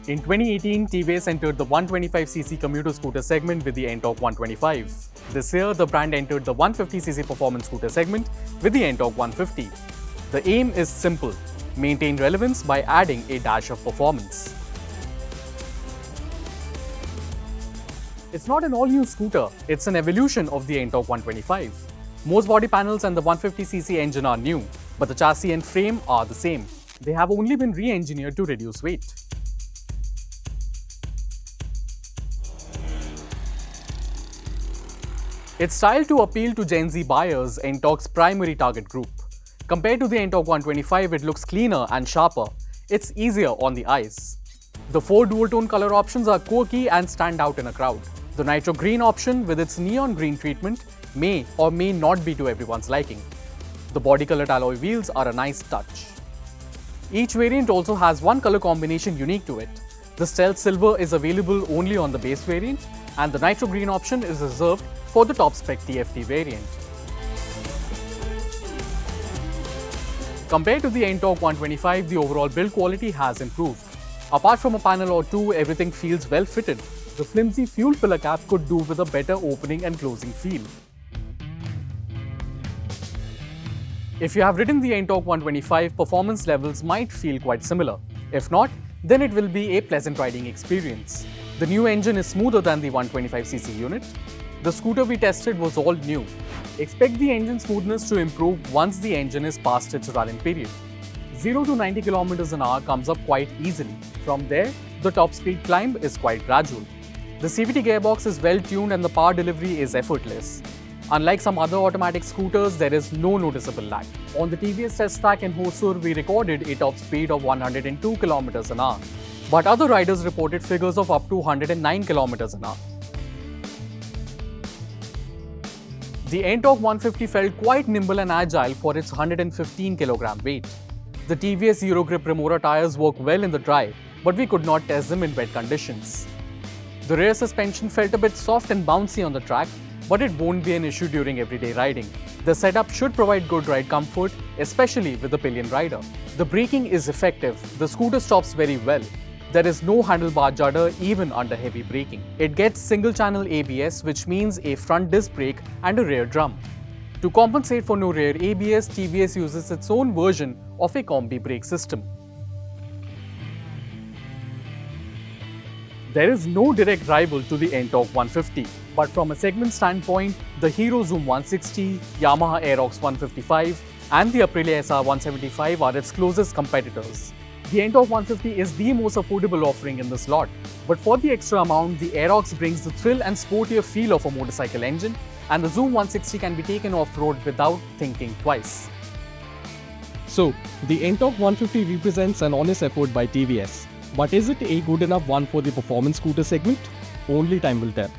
In 2018, TVS entered the 125cc commuter scooter segment with the NTorq 125. This year, the brand entered the 150cc performance scooter segment with the NTorq 150. The aim is simple: maintain relevance by adding a dash of performance. It's not an all-new scooter, it's an evolution of the NTorq 125. Most body panels and the 150cc engine are new, but the chassis and frame are the same. They have only been re-engineered to reduce weight. It's styled to appeal to Gen Z buyers, NTorq's primary target group. Compared to the NTorq 125, it looks cleaner and sharper. It's easier on the eyes. The 4 dual-tone color options are quirky and stand out in a crowd. The Nitro Green option, with its neon green treatment, may or may not be to everyone's liking. The body-colored alloy wheels are a nice touch. Each variant also has one color combination unique to it. The Stealth Silver is available only on the base variant, and the Nitro Green option is reserved for the top-spec TFT variant. Compared to the NTorq 125, the overall build quality has improved. Apart from a panel or two, everything feels well fitted. The flimsy fuel filler cap could do with a better opening and closing feel. If you have ridden the NTorq 125, performance levels might feel quite similar. If not, then it will be a pleasant riding experience. The new engine is smoother than the 125cc unit. The scooter we tested was all new. Expect the engine smoothness to improve once the engine is past its running period. 0 to 90 km an hour comes up quite easily. From there, the top speed climb is quite gradual. The CVT gearbox is well tuned and the power delivery is effortless. Unlike some other automatic scooters, there is no noticeable lag. On the TVS test track in Hosur, we recorded a top speed of 102 km an hour. But other riders reported figures of up to 109 km an hour. The NTorq 150 felt quite nimble and agile for its 115 kg weight. The TVS Hero Grip Remora tires work well in the dry, but we could not test them in wet conditions. The rear suspension felt a bit soft and bouncy on the track, but it won't be an issue during everyday riding. The setup should provide good ride comfort, especially with the pillion rider. The braking is effective. The scooter stops very well. There is no handlebar judder even under heavy braking. It gets single-channel ABS, which means a front disc brake and a rear drum. To compensate for no rear ABS, TVS uses its own version of a combi brake system. There is no direct rival to the NTorq 150, but from a segment standpoint, the Hero Xoom 160, Yamaha Aerox 155 and the Aprilia SR 175 are its closest competitors. The NTorq 150 is the most affordable offering in this lot, but for the extra amount, the Aerox brings the thrill and sportier feel of a motorcycle engine, and the Xoom 160 can be taken off-road without thinking twice. So, the NTorq 150 represents an honest effort by TVS, but is it a good enough one for the performance scooter segment? Only time will tell.